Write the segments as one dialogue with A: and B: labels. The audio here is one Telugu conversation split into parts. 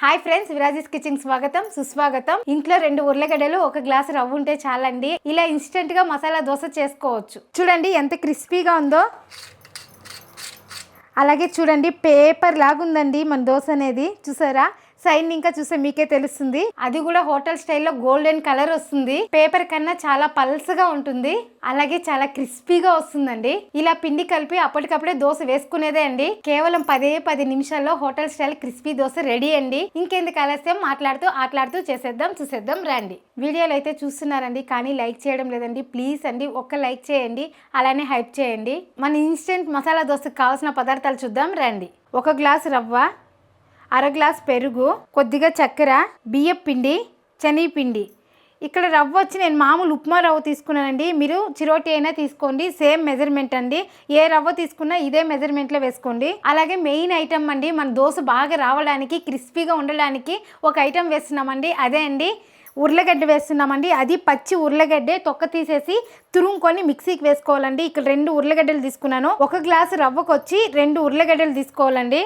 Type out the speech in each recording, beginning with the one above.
A: హాయ్ ఫ్రెండ్స్, విరాజీస్ కిచెన్ స్వాగతం సుస్వాగతం. ఇంట్లో 2 ఉర్లగడ్డలు, 1 గ్లాసు రవ్వ ఉంటే చాలండి. ఇలా ఇన్స్టెంట్ గా మసాలా దోశ చేసుకోవచ్చు. చూడండి ఎంత క్రిస్పీగా ఉందో. అలాగే చూడండి పేపర్ లాగుందండి మన దోశ అనేది. చూసారా? సైన్ ఇంకా చూస్తే మీకే తెలుస్తుంది. అది కూడా హోటల్ స్టైల్లో గోల్డెన్ కలర్ వస్తుంది. పేపర్ కన్నా చాలా పల్సగా ఉంటుంది. అలాగే చాలా క్రిస్పీగా వస్తుందండి. ఇలా పిండి కలిపి అప్పటికప్పుడే దోశ వేసుకునేదే అండి. కేవలం 10 నిమిషాల్లో hotel style crispy dosa ready అండి. ఇంకెందుకు ఆలస్యం, ఆటలాడుతూ చూసేద్దాం రండి. వీడియోలు అయితే చూస్తున్నారండి, కానీ లైక్ చేయడం లేదండి. ప్లీజ్ అండి, ఒక్క లైక్ చేయండి, అలానే హైప్ చేయండి. మన ఇన్స్టెంట్ మసాలా దోశకు కావాల్సిన పదార్థాలు చూద్దాం రండి. 1 గ్లాసు రవ్వ, 1/2 గ్లాస్ పెరుగు, కొద్దిగా చక్కెర, బియ్యం పిండి, శనగపిండి. ఇక్కడ రవ్వ వచ్చి నేను మామూలు ఉప్మా రవ్వ తీసుకున్నానండి. మీరు చిరోటి అయినా తీసుకోండి, సేమ్ మెజర్మెంట్ అండి. ఏ రవ్వ తీసుకున్నా ఇదే మెజర్మెంట్లో వేసుకోండి. అలాగే మెయిన్ ఐటమ్ అండి, మన దోశ బాగా రావడానికి, క్రిస్పీగా ఉండడానికి ఒక ఐటమ్ వేస్తున్నామండి. అదే అండి ఉర్లగడ్డ వేస్తున్నామండి. అది పచ్చి ఉర్లగడ్డే తొక్క తీసేసి తురుముకొని మిక్సీకి వేసుకోవాలండి. ఇక్కడ 2 ఉర్లగడ్డలు తీసుకున్నాను. 1 గ్లాసు రవ్వకు వచ్చి 2 ఉర్లగడ్డలు తీసుకోవాలండి.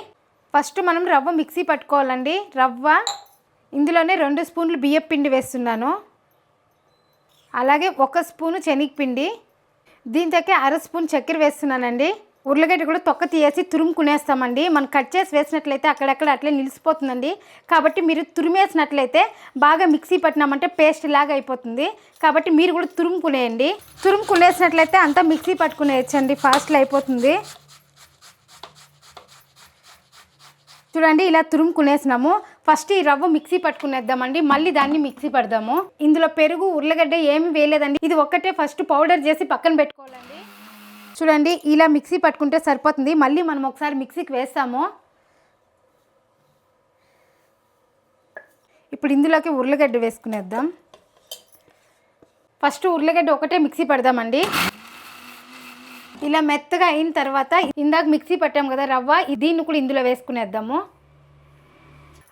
A: ఫస్ట్ మనం రవ్వ మిక్సీ పట్టుకోవాలండి. రవ్వ, ఇందులోనే 2 స్పూన్లు బియ్యం పిండి వేస్తున్నాను. అలాగే 1 స్పూను శనగపిండి, దీంతోకే 1/2 స్పూన్ చక్కెర వేస్తున్నానండి. ఉర్లగడ్డ కూడా తొక్క తీసి తురుముకునేస్తామండి. మనం కట్ చేసి వేసినట్లయితే అక్కడక్కడ అట్లే నిలిచిపోతుందండి. కాబట్టి మీరు తురిమేసినట్లయితే బాగా మిక్సీ పట్టినామంటే పేస్ట్ లాగా అయిపోతుంది. కాబట్టి మీరు కూడా తురుముకునేయండి. తురుముకునేసినట్లయితే అంతా మిక్సీ పట్టుకునేయచ్చండి, ఫాస్ట్లో అయిపోతుంది. చూడండి ఇలా తురుముకునేసినాము. ఫస్ట్ ఈ రవ్వ మిక్సీ పట్టుకునేద్దామండి, మళ్ళీ దాన్ని మిక్సీ పడదాము. ఇందులో పెరుగు, ఉర్లగడ్డ ఏమి వేయలేదండి. ఇది ఒక్కటే ఫస్ట్ పౌడర్ చేసి పక్కన పెట్టుకోవాలండి. చూడండి ఇలా మిక్సీ పట్టుకుంటే సరిపోతుంది. మళ్ళీ మనం ఒకసారి మిక్సీకి వేస్తాము. ఇప్పుడు ఇందులోకి ఉర్లగడ్డ వేసుకునేద్దాం. ఫస్ట్ ఉర్లగడ్డ ఒకటే మిక్సీ పడదామండి. ఇలా మెత్తగా అయిన తర్వాత ఇందాక మిక్సీ పట్టాం కదా రవ్వ, దీన్ని కూడా ఇందులో వేసుకునేద్దాము.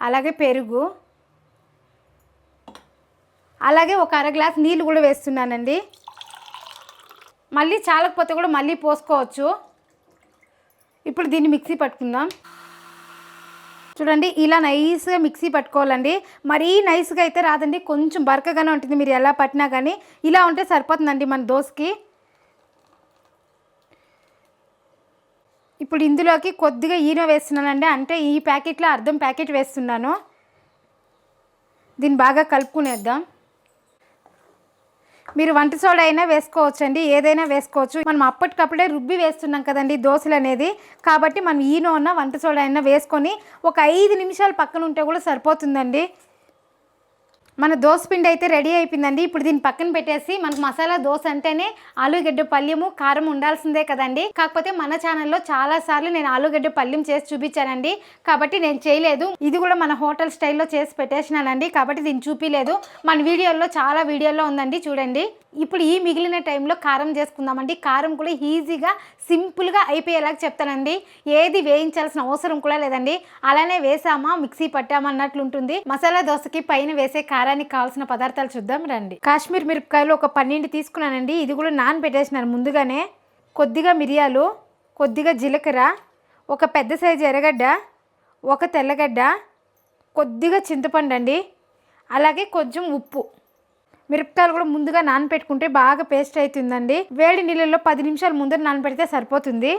A: అలాగే పెరుగు, అలాగే 1/2 గ్లాస్ నీళ్ళు కూడా వేస్తున్నానండి. మళ్ళీ చాలకపోతే కూడా మళ్ళీ పోసుకోవచ్చు. ఇప్పుడు దీన్ని మిక్సీ పట్టుకుందాం. చూడండి ఇలా నైస్గా మిక్సీ పట్టుకోవాలండి. మరీ నైస్గా అయితే రాదండి, కొంచెం బరకగానే ఉంటుంది. మీరు ఎలా పట్టినా కానీ ఇలా ఉంటే సరిపోతుందండి మన దోశకి. ఇప్పుడు ఇందులోకి కొద్దిగా ఈనో వేస్తున్నానండి. అంటే ఈ ప్యాకెట్లో 1/2 ప్యాకెట్ వేస్తున్నాను. దీన్ని బాగా కలుపుకునేద్దాం. మీరు వంట సోడా అయినా వేసుకోవచ్చండి, ఏదైనా వేసుకోవచ్చు. మనం అప్పటికప్పుడే రుబ్బి వేస్తున్నాం కదండి దోశలు అనేది. కాబట్టి మనం ఈనో ఉన్న వంట సోడా అయినా వేసుకొని ఒక 5 నిమిషాలు పక్కన ఉంటే కూడా సరిపోతుందండి. మన దోశ పిండి అయితే రెడీ అయిపోయిందండి. ఇప్పుడు దీన్ని పక్కన పెట్టేసి, మనకు మసాలా దోశ అంటేనే ఆలుగడ్డ పల్యము, కారం ఉండాల్సిందే కదండి. కాకపోతే మన ఛానల్లో చాలాసార్లు నేను ఆలుగడ్డ పల్యం చేసి చూపించానండి, కాబట్టి నేను చేయలేదు. ఇది కూడా మన హోటల్ స్టైల్లో చేసి పెట్టేసినానండి, కాబట్టి దీన్ని చూపించలేదు. మన వీడియోల్లో చాలా వీడియోల్లో ఉందండి, చూడండి. ఇప్పుడు ఈ మిగిలిన టైంలో కారం చేసుకుందామండి. కారం కూడా ఈజీగా సింపుల్గా అయిపోయేలాగా చెప్తానండి. ఏది వేయించాల్సిన అవసరం కూడా లేదండి. అలానే వేసామా మిక్సీ పట్టామా అన్నట్లు ఉంటుంది. మసాలా దోశకి పైన వేసే కారానికి కావాల్సిన పదార్థాలు చూద్దాం రండి. కాశ్మీర్ మిరపకాయలు ఒక 12 తీసుకున్నానండి. ఇది కూడా నానబెట్టేసినాను ముందుగానే. కొద్దిగా మిరియాలు, కొద్దిగా జీలకర్ర, ఒక పెద్ద సైజు ఎర్రగడ్డ, ఒక తెల్లగడ్డ, కొద్దిగా చింతపండు అండి, అలాగే కొంచెం ఉప్పు. మిరపకాయలు కూడా ముందుగా నానపెట్టుకుంటే బాగా పేస్ట్ అవుతుందండి. వేడి నీళ్ళల్లో 10 నిమిషాలు ముందర నానపెడితే సరిపోతుంది.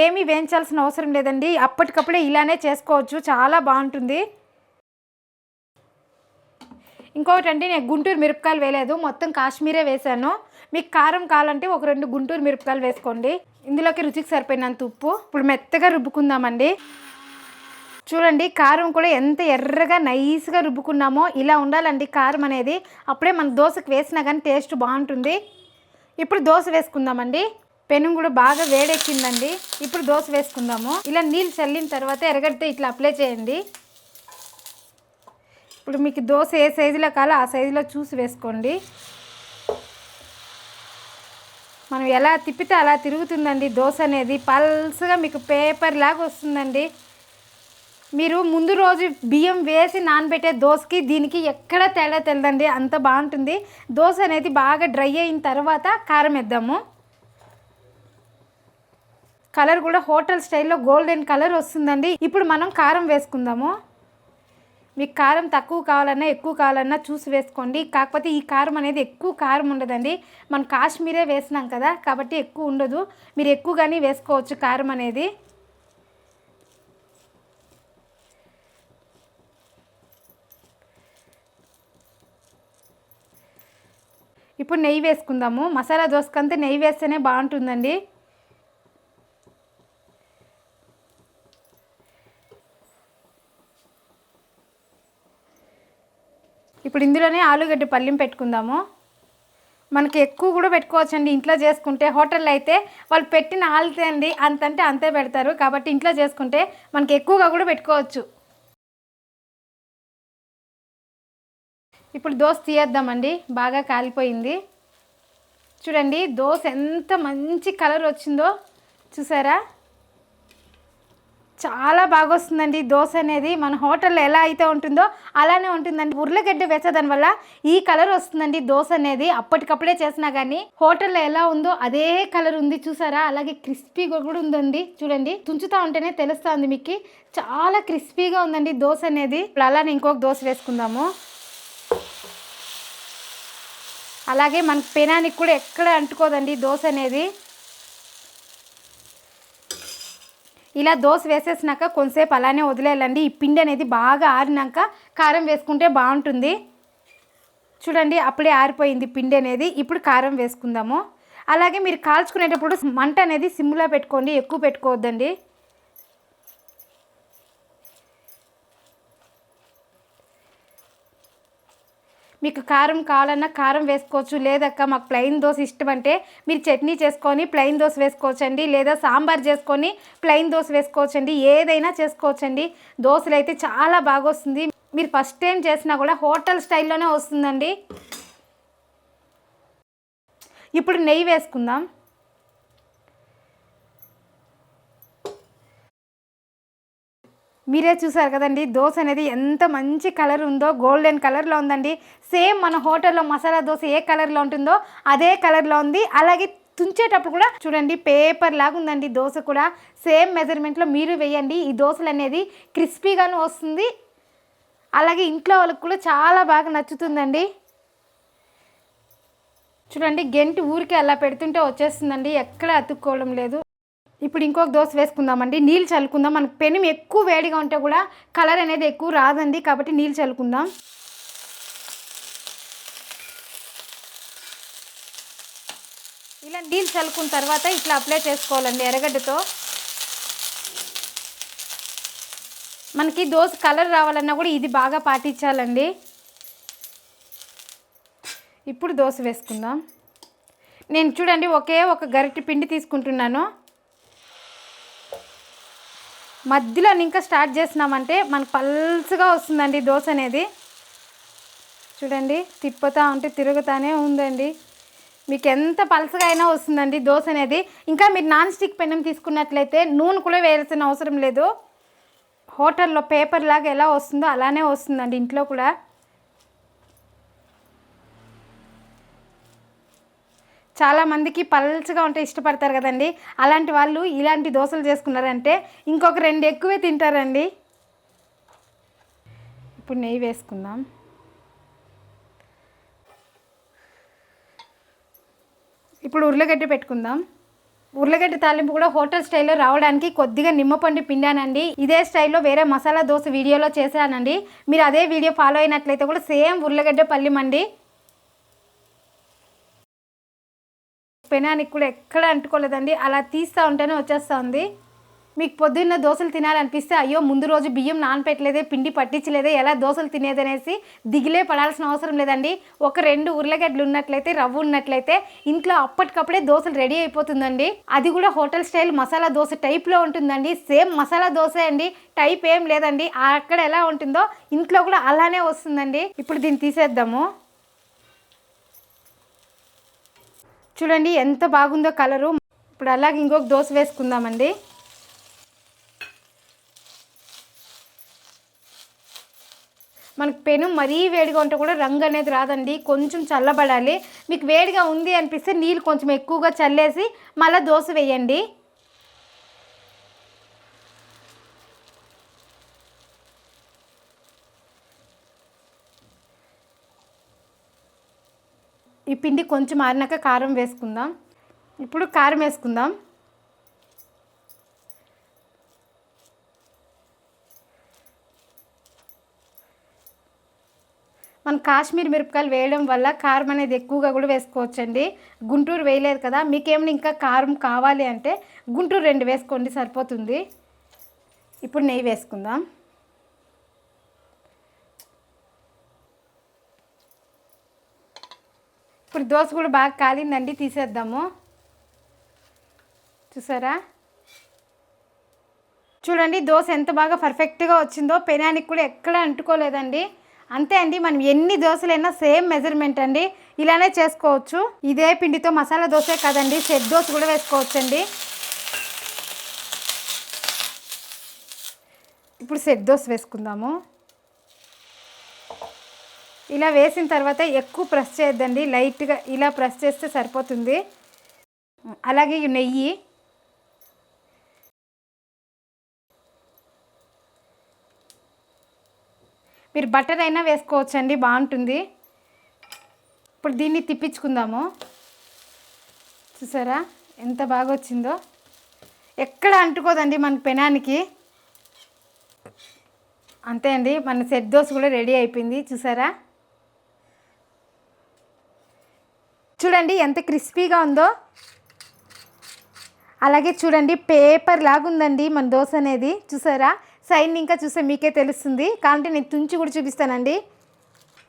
A: ఏమీ వేయించాల్సిన అవసరం లేదండి, అప్పటికప్పుడే ఇలానే చేసుకోవచ్చు, చాలా బాగుంటుంది. ఇంకొకటి అండి, నేను గుంటూరు మిరపకాయలు వేయలేదు, మొత్తం కాశ్మీరే వేసాను. మీకు కారం కావాలంటే ఒక 2 గుంటూరు మిరపకాయలు వేసుకోండి. ఇందులోకి రుచికి సరిపోయినంత ఉప్పు. ఇప్పుడు మెత్తగా రుబ్బుకుందామండి. చూడండి కారం కూడా ఎంత ఎర్రగా నైస్గా రుబ్బుకున్నామో ఇలా ఉండాలండి కారం అనేది. అప్పుడే మన దోశకు వేసినా కానీ టేస్ట్ బాగుంటుంది. ఇప్పుడు దోశ వేసుకుందామండి. పెనం కూడా బాగా వేడెక్కిందండి. ఇప్పుడు దోశ వేసుకుందాము. ఇలా నీళ్ళు చల్లిన తర్వాత ఎర్రగడ్డతో ఇట్లా అప్లై చేయండి. ఇప్పుడు మీకు దోశ ఏ సైజులో కావాలో ఆ సైజులో చూసి వేసుకోండి. మనం ఎలా తిప్పితే అలా తిరుగుతుందండి దోశ అనేది. పల్స్గా మీకు పేపర్ లాగా వస్తుందండి. మీరు ముందు రోజు బియ్యం వేసి నానబెట్టే దోశకి దీనికి ఎక్కడ తేడా తెలియదండి, అంత బాగుంటుంది. దోశ అనేది బాగా డ్రై అయిన తర్వాత కారం వేద్దాము. కలర్ కూడా హోటల్ స్టైల్లో గోల్డెన్ కలర్ వస్తుందండి. ఇప్పుడు మనం కారం వేసుకుందాము. మీకు కారం తక్కువ కావాలన్నా ఎక్కువ కావాలన్నా చూసి వేసుకోండి. కాకపోతే ఈ కారం అనేది ఎక్కువ కారం ఉండదండి, మనం కాశ్మీరే వేసినాం కదా కాబట్టి ఎక్కువ ఉండదు. మీరు ఎక్కువగానే వేసుకోవచ్చు కారం అనేది. ఇప్పుడు నెయ్యి వేసుకుందాము. మసాలా దోసకంతా నెయ్యి వేస్తేనే బాగుంటుందండి. ఇప్పుడు ఇందులోనే ఆలుగడ్డ పల్లీం పెట్టుకుందాము. మనకి ఎక్కువ కూడా పెట్టుకోవచ్చండి ఇంట్లో చేసుకుంటే. హోటల్లో అయితే వాళ్ళు పెట్టిన ఆల్తే అండి అంతంటే అంతే పెడతారు, కాబట్టి ఇంట్లో చేసుకుంటే మనకి ఎక్కువగా కూడా పెట్టుకోవచ్చు. ఇప్పుడు దోశ తీయేద్దామండి, బాగా కాలిపోయింది. చూడండి దోశ ఎంత మంచి కలర్ వచ్చిందో చూసారా, చాలా బాగా వస్తుందండి దోశ అనేది. మన హోటల్లో ఎలా అయితే ఉంటుందో అలానే ఉంటుందండి. ఉర్లగడ్డ వేసేదాని వల్ల ఈ కలర్ వస్తుందండి దోశ అనేది. అప్పటికప్పుడే చేసినా కానీ హోటల్లో ఎలా ఉందో అదే కలర్ ఉంది చూసారా. అలాగే క్రిస్పీగా కూడా ఉందండి, చూడండి తుంచుతా ఉంటేనే తెలుస్తుంది మీకు, చాలా క్రిస్పీగా ఉందండి దోశ అనేది. ఇప్పుడు అలానే ఇంకొక దోశ వేసుకుందాము. అలాగే మన పెనానికి కూడా ఎక్కడ అంటుకోదండి దోశ అనేది. ఇలా దోశ వేసేసినాక కొంతసేపు అలానే వదిలేయాలండి. ఈ పిండి అనేది బాగా ఆరినాక కారం వేసుకుంటే బాగుంటుంది. చూడండి అప్పుడే ఆరిపోయింది పిండి అనేది. ఇప్పుడు కారం వేసుకుందాము. అలాగే మీరు కాల్చుకునేటప్పుడు మంట అనేది సిమ్లో పెట్టుకోండి, ఎక్కువ పెట్టుకోవద్దండి. మీకు కారం కావాలన్నా కారం వేసుకోవచ్చు, లేదక్క మాకు ప్లెయిన్ దోశ ఇష్టం అంటే మీరు చట్నీ చేసుకొని ప్లెయిన్ దోశ వేసుకోవచ్చండి, లేదా సాంబార్ చేసుకొని ప్లెయిన్ దోశ వేసుకోవచ్చండి, ఏదైనా చేసుకోవచ్చండి. దోశలు అయితే చాలా బాగా వస్తుంది. మీరు ఫస్ట్ టైం చేసినా కూడా హోటల్ స్టైల్లోనే వస్తుందండి. ఇప్పుడు నెయ్యి వేసుకుందాం. మీరే చూసారు కదండి దోశ అనేది ఎంత మంచి కలర్ ఉందో, గోల్డెన్ కలర్లో ఉందండి. సేమ్ మన హోటల్లో మసాలా దోశ ఏ కలర్లో ఉంటుందో అదే కలర్లో ఉంది. అలాగే తుంచేటప్పుడు కూడా చూడండి పేపర్ లాగా ఉందండి దోశ కూడా. సేమ్ మెజర్మెంట్లో మీరు వేయండి. ఈ దోశలు అనేది క్రిస్పీగాను వస్తుంది, అలాగే ఇంట్లో వాళ్ళకి కూడా చాలా బాగా నచ్చుతుందండి. చూడండి గెంటి ఊరికే అలా పెడుతుంటే వచ్చేస్తుందండి, ఎక్కడ అతుక్కోవడం లేదు. ఇప్పుడు ఇంకొక దోశ వేసుకుందామండి. నీళ్ళు చల్లుకుందాం. మనకు పెనం ఎక్కువ వేడిగా ఉంటే కూడా కలర్ అనేది ఎక్కువ రాదండి, కాబట్టి నీళ్ళు చల్లుకుందాం. ఇలా నీళ్ళు చల్లుకున్న తర్వాత ఇట్లా అప్లై చేసుకోవాలండి ఎర్రగడ్డతో. మనకి దోశ కలర్ రావాలన్నా కూడా ఇది బాగా పాటించాలండి. ఇప్పుడు దోశ వేసుకుందాం. నేను చూడండి ఒకే ఒక గరిటె పిండి తీసుకుంటున్నాను. మధ్యలో ఇంకా స్టార్ట్ చేసినామంటే మనకు పల్చగా వస్తుందండి దోశ అనేది. చూడండి తిప్పుతూ ఉంటే తిరుగుతానే ఉందండి, మీకు ఎంత పలసగా అయినా వస్తుందండి దోశ అనేది. ఇంకా మీరు నాన్ స్టిక్ పెనం తీసుకున్నట్లయితే నూనె కూడా వేయాల్సిన అవసరం లేదు. హోటల్లో పేపర్ లాగా ఎలా వస్తుందో అలానే వస్తుందండి ఇంట్లో కూడా. చాలామందికి పల్చగా ఉంటే ఇష్టపడతారు కదండి, అలాంటి వాళ్ళు ఇలాంటి దోశలు చేసుకున్నారంటే ఇంకొక 2 ఎక్కువే తింటారండి. ఇప్పుడు నెయ్యి వేసుకుందాం. ఇప్పుడు ఉర్లగడ్డ పెట్టుకుందాం. ఉర్లగడ్డ తాలింపు కూడా హోటల్ స్టైల్లో రావడానికి కొద్దిగా నిమ్మపండు పిండానండి. ఇదే స్టైల్లో వేరే మసాలా దోశ వీడియోలో చేశానండి. మీరు అదే వీడియో ఫాలో అయినట్లయితే కూడా సేమ్ ఉర్లగడ్డ పల్లీం అండి. పెనానికి కూడా ఎక్కడ అంటుకోలేదండి, అలా తీస్తూ ఉంటేనే వచ్చేస్తూ ఉంది. మీకు పొద్దున్న దోశలు తినాలనిపిస్తే అయ్యో ముందు రోజు బియ్యం నానపెట్టలేదే, పిండి పట్టించలేదే, ఎలా దోశలు తినేదనేసి దిగిలే పడాల్సిన అవసరం లేదండి. ఒక 2 ఉర్లగడ్డలు ఉన్నట్లయితే, రవ్వ ఉన్నట్లయితే ఇంట్లో అప్పటికప్పుడే దోశలు రెడీ అయిపోతుందండి. అది కూడా హోటల్ స్టైల్ మసాలా దోశ టైప్లో ఉంటుందండి. సేమ్ మసాలా దోశ అండి, టైప్ ఏం లేదండి. అక్కడ ఎలా ఉంటుందో ఇంట్లో కూడా అలానే వస్తుందండి. ఇప్పుడు దీన్ని తీసేద్దాము. చూడండి ఎంత బాగుందో కలరు. ఇప్పుడు అలాగే ఇంకొక దోశ వేసుకుందామండి. మనకు పెను మరీ వేడిగా ఉంటే కూడా రంగు అనేది రాదండి, కొంచెం చల్లబడాలి. మీకు వేడిగా ఉంది అనిపిస్తే నీళ్ళు కొంచెం ఎక్కువగా చల్లేసి మళ్ళీ దోశ వేయండి. ఈ పిండి కొంచెం ఆరినాక కారం వేసుకుందాం. ఇప్పుడు కారం వేసుకుందాం. మనం కాశ్మీర్ మిరపకాయలు వేయడం వల్ల కారం అనేది ఎక్కువగా కూడా వేసుకోవచ్చండి. గుంటూరు వేయలేదు కదా, మీకేమైనా ఇంకా కారం కావాలి అంటే గుంటూరు 2 వేసుకోండి, సరిపోతుంది. ఇప్పుడు నెయ్యి వేసుకుందాం. ఇప్పుడు దోశ కూడా బాగా కాలిందండి, తీసేద్దాము. చూసారా, చూడండి దోశ ఎంత బాగా పర్ఫెక్ట్గా వచ్చిందో. పెనానికి కూడా ఎక్కడ అంటుకోలేదండి. అంతే అండి, మనం ఎన్ని దోశలైనా సేమ్ మెజర్మెంట్ అండి, ఇలానే చేసుకోవచ్చు. ఇదే పిండితో మసాలా దోశే కాదండి, సెట్ దోశ కూడా వేసుకోవచ్చండి. ఇప్పుడు సెట్ దోశ వేసుకుందాము. ఇలా వేసిన తర్వాత ఎక్కువ ప్రెస్ చేయొద్దండి, లైట్గా ఇలా ప్రెస్ చేస్తే సరిపోతుంది. అలాగే నెయ్యి, మీరు బటర్ అయినా వేసుకోవచ్చండి, బాగుంటుంది. ఇప్పుడు దీన్ని తిప్పించుకుందాము. చూసారా ఎంత బాగా వచ్చిందో, ఎక్కడ అంటుకోదండి మన పెనానికి. అంతే అండి, మన సెట్ దోశ కూడా రెడీ అయిపోయింది. చూసారా, చూడండి ఎంత క్రిస్పీగా ఉందో. అలాగే చూడండి పేపర్ లాగా ఉందండి మన దోశ అనేది. చూసారా, సైడ్ ఇంకా చూస్తే మీకే తెలుస్తుంది, కాబట్టి నేను తుంచి కూడా చూపిస్తానండి.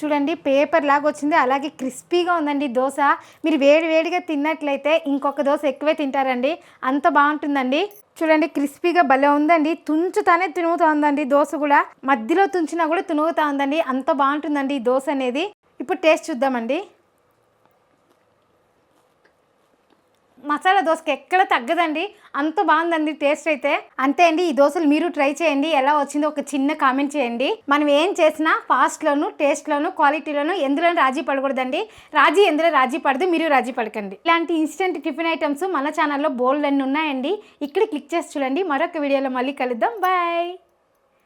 A: చూడండి పేపర్ లాగా వచ్చింది, అలాగే క్రిస్పీగా ఉందండి దోశ. మీరు వేడిగా తిన్నట్లయితే ఇంకొక దోశ ఎక్కువే తింటారండి, అంత బాగుంటుందండి. చూడండి క్రిస్పీగా భలే ఉందండి, తుంచుతానే తినుగుతూ ఉందండి దోశ కూడా, మధ్యలో తుంచినా కూడా తినుగుతూ ఉందండి, అంత బాగుంటుందండి ఈ దోశ అనేది. ఇప్పుడు టేస్ట్ చూద్దామండి. మసాలా దోశకి ఎక్కడ తగ్గదండి, అంత బాగుందండి టేస్ట్ అయితే. అంతే అండి, ఈ దోశలు మీరు ట్రై చేయండి, ఎలా వచ్చిందో ఒక చిన్న కామెంట్ చేయండి. మనం ఏం చేసినా ఫాస్ట్లోను, టేస్ట్లోను, క్వాలిటీలోను ఎందులోనూ రాజీ పడకూడదండి. ఎందులో రాజీ పడదు, మీరు రాజీ పడకండి. ఇలాంటి ఇన్స్టెంట్ టిఫిన్ ఐటమ్స్ మన ఛానల్లో బోల్డ్ అన్నీ ఉన్నాయండి. ఇక్కడ క్లిక్ చేసి చూడండి. మరొక వీడియోలో మళ్ళీ కలుద్దాం. బాయ్.